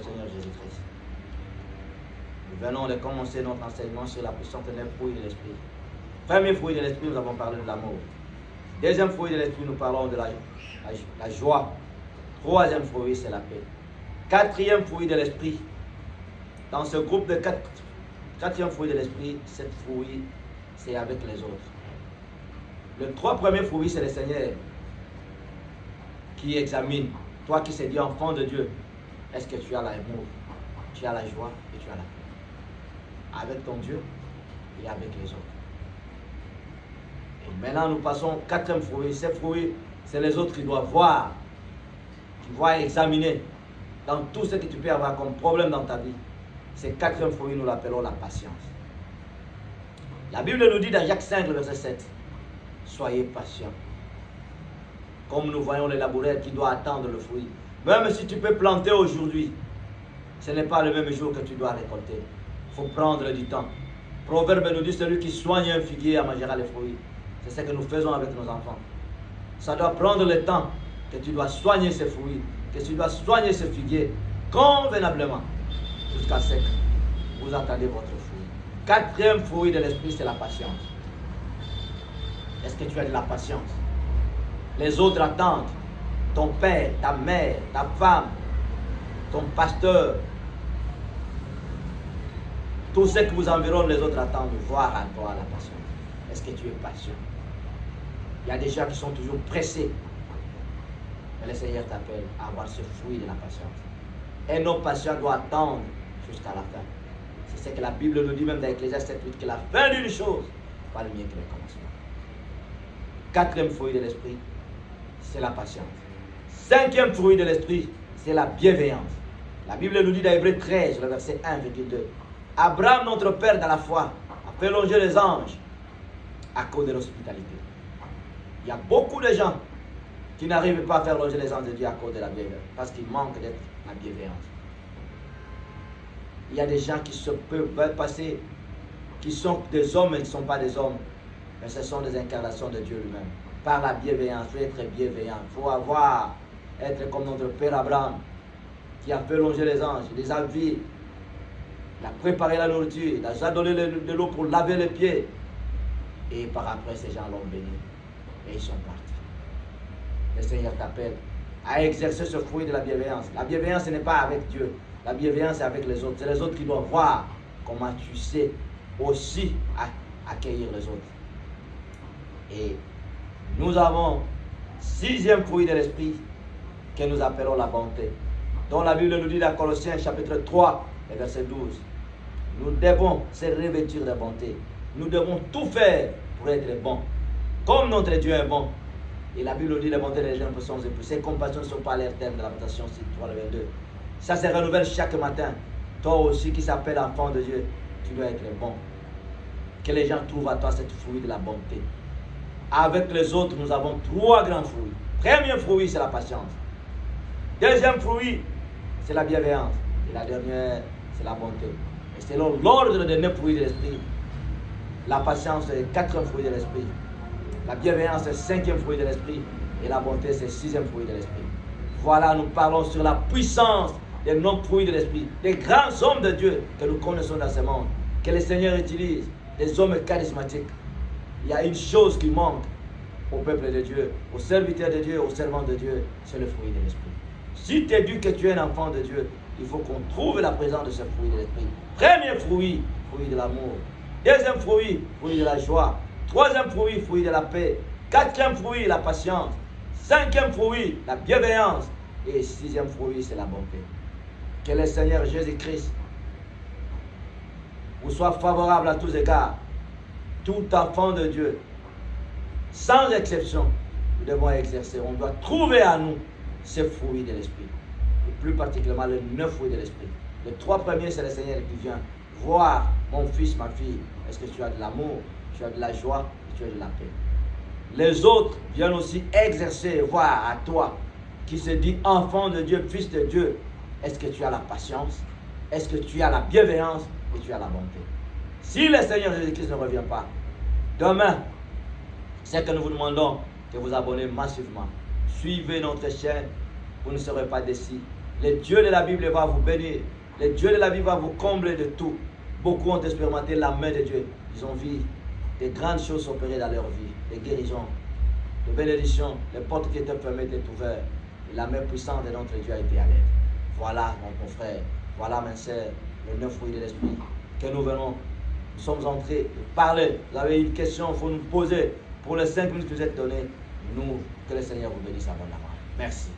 Seigneur Jésus-Christ. Nous venons de commencer notre enseignement sur la puissance des 9 fruits de l'Esprit. Premier fruit de l'Esprit, nous avons parlé de l'amour. Deuxième fruit de l'Esprit, nous parlons de la joie. Troisième fruit, c'est la paix. Quatrième fruit de l'Esprit. Dans ce groupe de quatrième fruit de l'Esprit, cette fruit, c'est avec les autres. Les 3 premiers fruits, c'est le Seigneur qui examine. Toi qui s'est dit enfant de Dieu, est-ce que tu as l'amour, tu as la joie et tu as la paix avec ton Dieu et avec les autres. Et maintenant, nous passons au 4e fruit. Ces fruits, c'est les autres qui doivent voir, qui doivent examiner dans tout ce que tu peux avoir comme problème dans ta vie. Ces 4e fruit, nous l'appelons la patience. La Bible nous dit dans Jacques 5, le verset 7, soyez patients. Comme nous voyons les laboureurs qui doivent attendre le fruit. Même si tu peux planter aujourd'hui, ce n'est pas le même jour que tu dois récolter. Il faut prendre du temps. Proverbe nous dit, celui qui soigne un figuier en mangera les fruits. C'est ce que nous faisons avec nos enfants. Ça doit prendre le temps que tu dois soigner ces fruits, que tu dois soigner ce figuier convenablement jusqu'à ce que vous attendez votre fruit. 4e fruit de l'esprit, c'est la patience. Est-ce que tu as de la patience? Les autres attendent. Ton père, ta mère, ta femme, ton pasteur, tout ce qui vous environne, les autres attendent de voir à toi la patience. Est-ce que tu es patient? Il y a des gens qui sont toujours pressés. Mais le Seigneur t'appelle à avoir ce fruit de la patience. Et nos patients doivent attendre jusqu'à la fin. C'est ce que la Bible nous dit même dans Ecclésiaste 7:8, que la fin d'une chose valent mieux que le commencement. 4e fruit de l'esprit, c'est la patience. 5e fruit de l'esprit, c'est la bienveillance. La Bible nous dit dans Hébreux 13, le verset 1,2. Abraham, notre père dans la foi, a fait longer les anges à cause de l'hospitalité. Il y a beaucoup de gens qui n'arrivent pas à faire longer les anges de Dieu à cause de la bienveillance, parce qu'ils manquent d'être la bienveillance. Il y a des gens qui se peuvent passer, qui sont des hommes mais qui ne sont pas des hommes, mais ce sont des incarnations de Dieu lui-même. Par la bienveillance, il faut être bienveillant, il faut être comme notre père Abraham, qui a fait longer les anges, il les a vus, il a préparé la nourriture, il a déjà donné de l'eau pour laver les pieds. Et par après, ces gens l'ont béni. Et ils sont partis. Le Seigneur t'appelle à exercer ce fruit de la bienveillance. La bienveillance, ce n'est pas avec Dieu. La bienveillance, c'est avec les autres. C'est les autres qui doivent voir comment tu sais aussi accueillir les autres. Et nous avons 6e fruit de l'esprit que nous appelons la bonté, dont la Bible nous dit dans Colossiens chapitre 3, verset 12. Nous devons se revêtir de bonté. Nous devons tout faire pour être bons. Comme notre Dieu est bon. Et la Bible nous dit la bonté des gens sont épouses. Ses compassions ne sont pas l'air terme de la Lamentation 3, 22. Ça se renouvelle chaque matin. Toi aussi qui s'appelle enfant de Dieu, tu dois être bon. Que les gens trouvent à toi cette fruit de la bonté. Avec les autres, nous avons 3 grands fruits. Premier fruit, c'est la patience. Deuxième fruit, c'est la bienveillance. Et la dernière, c'est la bonté. Et selon l'ordre des 9 fruits de l'esprit, la patience, c'est le 4e fruit de l'esprit. La bienveillance, c'est le 5e fruit de l'esprit. Et la bonté, c'est le 6e fruit de l'esprit. Voilà, nous parlons sur la puissance des 9 fruits de l'esprit. Des grands hommes de Dieu que nous connaissons dans ce monde. Que le Seigneur utilise. Des hommes charismatiques. Il y a une chose qui manque au peuple de Dieu, aux serviteurs de Dieu, aux servants de Dieu, c'est le fruit de l'esprit. Si tu es dit que tu es un enfant de Dieu, il faut qu'on trouve la présence de ce fruit de l'esprit. Premier fruit, fruit de l'amour. Deuxième fruit, fruit de la joie. Troisième fruit, fruit de la paix. Quatrième fruit, la patience. Cinquième fruit, la bienveillance. Et sixième fruit, c'est la bonté. Que le Seigneur Jésus-Christ vous soit favorable à tous égards. Tout enfant de Dieu, sans exception, nous devons exercer. On doit trouver à nous ces fruits de l'esprit. Et plus particulièrement les 9 fruits de l'esprit. Les 3 premiers, c'est le Seigneur qui vient voir mon fils, ma fille. Est-ce que tu as de l'amour, tu as de la joie et tu as de la paix. Les autres viennent aussi exercer, voir à toi qui se dit enfant de Dieu, fils de Dieu. Est-ce que tu as la patience? Est-ce que tu as la bienveillance et tu as la bonté? Si le Seigneur Jésus-Christ ne revient pas, demain, c'est que nous vous demandons de vous abonner massivement. Suivez notre chaîne, vous ne serez pas déçus. Le Dieu de la Bible va vous bénir. Le Dieu de la Bible va vous combler de tout. Beaucoup ont expérimenté la main de Dieu. Ils ont vu des grandes choses s'opérer dans leur vie. Des guérisons, des bénédictions. Les portes qui étaient fermées étaient ouvertes. Et la main puissante de notre Dieu a été à l'aide. Voilà mon frère. Voilà ma soeur. Les 9 fruits de l'esprit. Que nous venons. Nous sommes entrés de parler. Vous avez une question, il faut nous poser. Pour les 5 minutes que vous êtes donnés, nous, que le Seigneur vous bénisse abondamment. Merci.